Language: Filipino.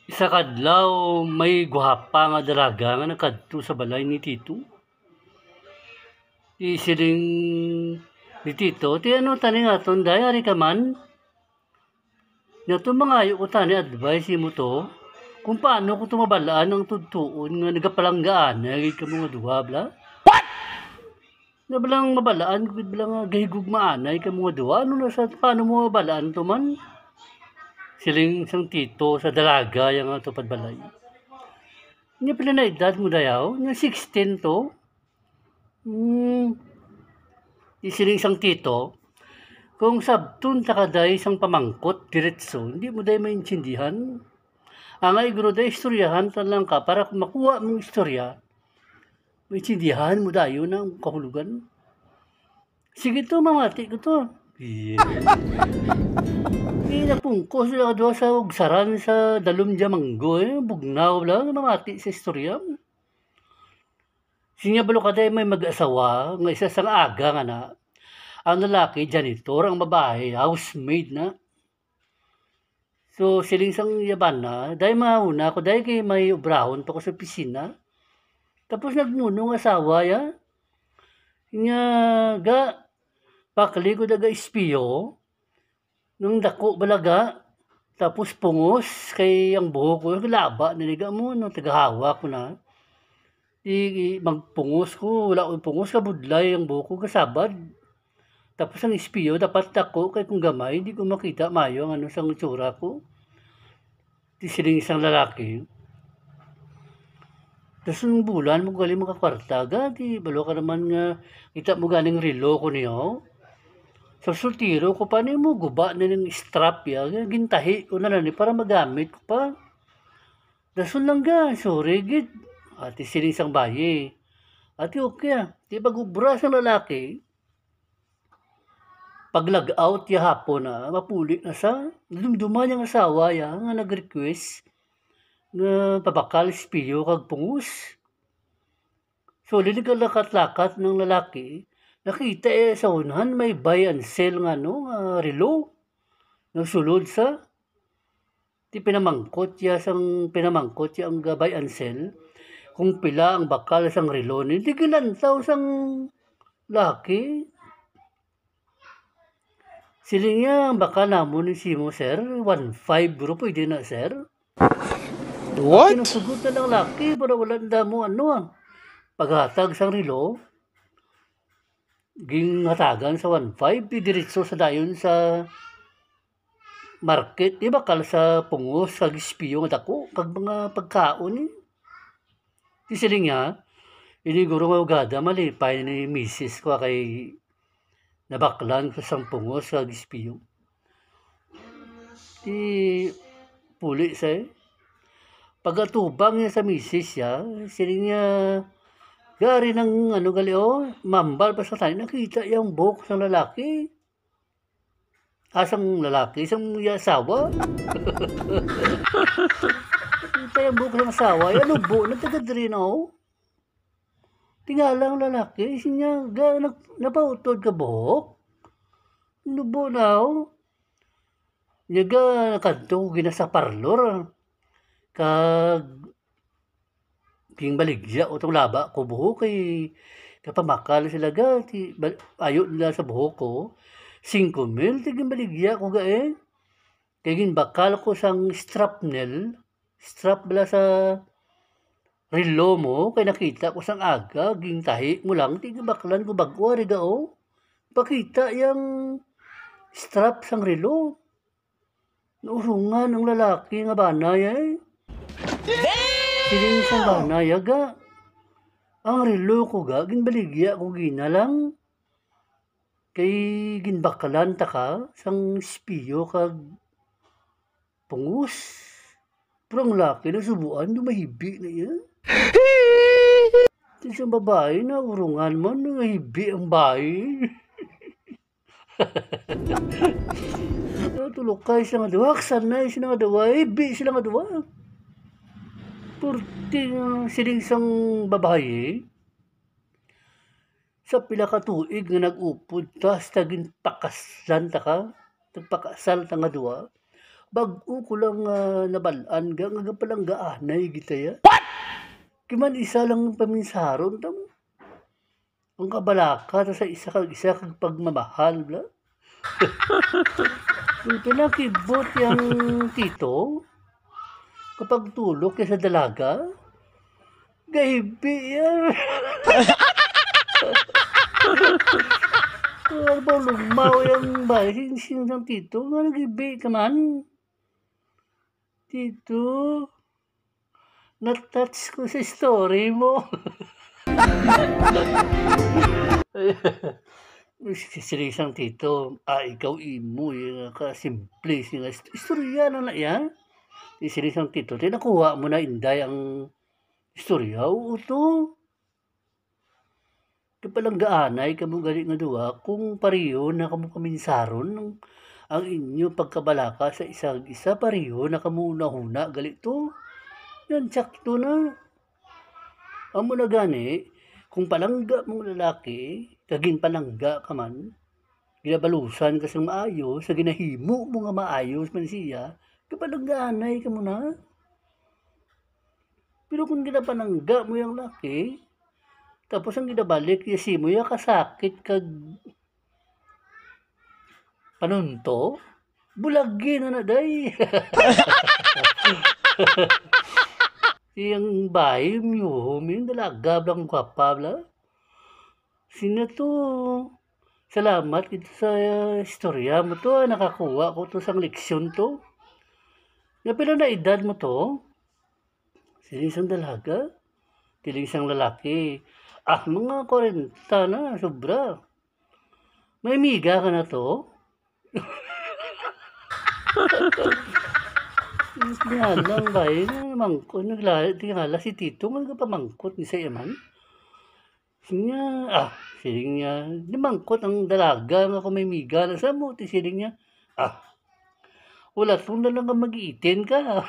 Isa kadlaw may gwapa nga dalaga nga nakadto sa balay ni Tito. Ti siling ni Tito, ti ano tani nga ton day ari ka man. Nato mangayo ko tani advice mo to kung paano ko tumabalaan ang tudtuon nga nagapalanggaan nagay ka mga duwa bla. Na balang mabalaan ko bilang gahigug maanay ka mga duwa ano na sa paano mo mabalaan to man. Siling isang Tito sa dalaga yang tupad balay. Nya pila na edad mo dayaw, nya 16 to. Isiling isang Tito, kung sabtun ta kaday isang pamangkot diretso, hindi mo day maintindihan. Ang ay guro day istoryahan ta lang ka para kung makuha mong istorya, maintindihan mo dayo ng kahulugan. Sige to, mamati ko to. Napungkos sila kadwa sa ugsaran sa dalom manggo bugnaw lang mamati sa istorya. Sinya balo kaday may mag-asawa nga isa sang aga nga na. Ang lalaki janitor, ang babae housemaid na. So siling sang yaban na, dahil mauna ko dahil kay may ubrahon pa ko sa pisina. Tapos nagmunong asawa ya. Nga ga pakli ko daga espiyo nung dako balaga. Tapos pungos kay ang buhok ko laba niliga mo no tagahawa ko na. Magpungos ko, wala akong pungos, kabudlay ang buhok ko, kasabad. Tapos ang espiyo, dapat ako, kay kung gamay, hindi ko makita mayo ang ano sang tsura ko. Di siling isang lalaki. Tapos nung bulan, mo galing makakwarta, di balo ka naman nga, kita mo galing relo ko niyo. So sultiro ko pa mo, guba na ng strap ya, gintahi ko na lang, para magamit ko pa. Dasun lang ga, so rigid. Ati siling isang bayi. Ati okay Di pag-ubra sa lalaki, pag-lag-out ya hapon na, mapuli na sa, dumduman yung asawa ya, nga nag-request, nga pabakal espiyo kag pungus. So, liligal-lakat-lakat ng lalaki, nakita sa unahan may buy and sell nga relo, nagsulod sa, pinamangkot ya ang buy and sell, kung pila ang bakal sang relo ni di gilantaw sang laki. Siling niya ang bakal namon ni Simo sir, 1.5 bro pwede na sir. What? Pinusugot na lang laki para wala mo paghatag sang relo. Ging hatagan sa 1.5 diretso sa dayon sa market, di bakal sa pungos kag espiyo nga dako kag mga pagkaon ni. Di siling niya, iniguro nga ugada malipay ni misis ko kay nabaklan ko sang pungos kag espiyo. Di puli sa pagatubang niya sa misis ya, siling niya gari ng gali mambal pa sa tayo, nakita yung buhok sa lalaki. Asang lalaki, isang asawa. Kita yung buhok ng asawa, yan lubo, nagtagad rin Tingala ang lalaki, sinya, napautod ka buhok. Lubo na Nyaga kanto gina sa parlor. Kag king baligya o tong laba ko buhok kay kapamakal sila ayo nila sa buhok ko. 5,000 tiging baligya ko kay ginbakal ko sang strap bala sa relo mo, kay nakita ko sang aga, ging tahi mo lang, tigibaklan ko bagwa, riga pakita yung strap sang relo. Naurungan ang lalaki nga banay Siling isang banay ang relo ko ginbaligya ko ginalang. Kay ginbakalan ta ka, sang espiyo kag pungus. Pero ang laki na subuan, dumahibi na yan. Isang babae na urungan mo, dumahibi ang bayi. Tulukay sila nga dawa, sanay sila nga dawa, hibi sila nga dawa. Purting siling isang babae, sa pila ka tuig nga nag-upod, tas tagin pakaslan ta ka, tagpakasal ta nga duwa, Bag-o ko lang nabalaan nga palang gaanay gitaya. Kiman isa lang paminsaron tam ang kabalaka ta sa isa kag pagmamahal bla. Yung pinakibot yang tito kapag tulog kay sa dalaga. Gaibi yan. Ano ba lumaw yung bahay sing ng tito nga nagibi ka man. Tito, na-touch ko sa story mo. Sirisang tito, ikaw imo yung kasimple nga istorya na yan. Sirisang tito, nakuha mo na inday ang istorya. Oo to. Kapalang gaanay kamo gali nga duwa kung pareho na kamo kaminsaron ang inyo pagkabalaka sa isang isa pareho na kamo una-huna gali to. Yan sakto na. Amo na gani kung palangga mong lalaki kaging palangga ka man ginabalusan ka sa maayos sa ginahimo mo nga maayos man siya kapalang gaanay ka mo na. Pero kung ginapanangga mo yung laki tapos ang ginabalik yasi mo ya kasakit kag panunto, bulagi na day. Yang bahay yung dalaga blang kwapa bla. Sino to? Salamat ito sa istorya mo to. Nakakuha ko to sa leksyon to. Nga pila na edad mo to? Sino isang dalaga? Tiling isang lalaki. Mga 40 na, sobra. May miga ka na to? Tingalang ba mangkot, tingala si Tito, nga pamangkot ni sa yaman. Sinya, siling niya, di mangkot ang dalaga nga kung may miga na sa mo, siling niya, wala tong na lang mag-iitin ka.